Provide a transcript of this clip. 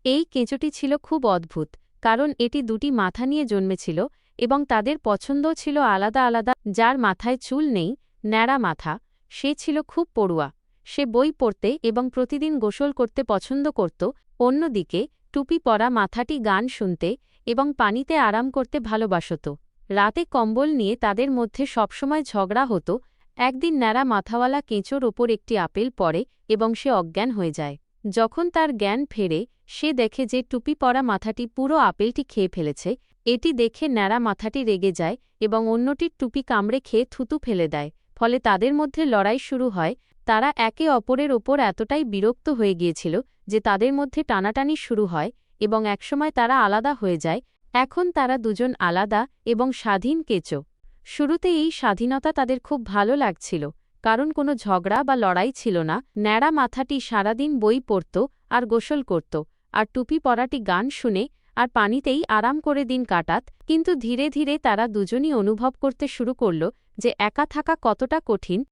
এই কেঁচোটি ছিল খুব অদ্ভুত, কারণ এটি দুটি মাথা নিয়ে জন্মেছিল এবং তাদের পছন্দও ছিল আলাদা আলাদা। যার মাথায় চুল নেই, ন্যাড়া মাথা, সে ছিল খুব পড়ুয়া। সে বই পড়তে এবং প্রতিদিন গোসল করতে পছন্দ করত। অন্যদিকে টুপি পরা মাথাটি গান শুনতে এবং পানিতে আরাম করতে ভালোবাসত। রাতে কম্বল নিয়ে তাদের মধ্যে সবসময় ঝগড়া হতো। একদিন ন্যাড়া মাথাওয়ালা কেঁচোর ওপর একটি আপেল পড়ে এবং সে অজ্ঞান হয়ে যায়। যখন তার জ্ঞান ফেরে, সে দেখে যে টুপি পরা মাথাটি পুরো আপেলটি খেয়ে ফেলেছে। এটি দেখে ন্যাড়া মাথাটি রেগে যায় এবং অন্যটির টুপি কামড়ে খেয়ে থুতু ফেলে দেয়। ফলে তাদের মধ্যে লড়াই শুরু হয়। তারা একে অপরের ওপর এতটাই বিরক্ত হয়ে গিয়েছিল যে তাদের মধ্যে টানাটানি শুরু হয় এবং একসময় তারা আলাদা হয়ে যায়। এখন তারা দুজন আলাদা এবং স্বাধীন কেঁচো। শুরুতে এই স্বাধীনতা তাদের খুব ভালো লাগছিল, কারণ কোনো ঝগড়া বা লড়াই ছিল না। ন্যাড়া মাথাটি সারাদিন বই পড়ত আর গোসল করত, আর টুপি পরাটি গান শুনে আর পানিতেই আরাম করে দিন কাটাত। কিন্তু ধীরে ধীরে তারা দুজনই অনুভব করতে শুরু করল যে একা থাকা কতটা কঠিন।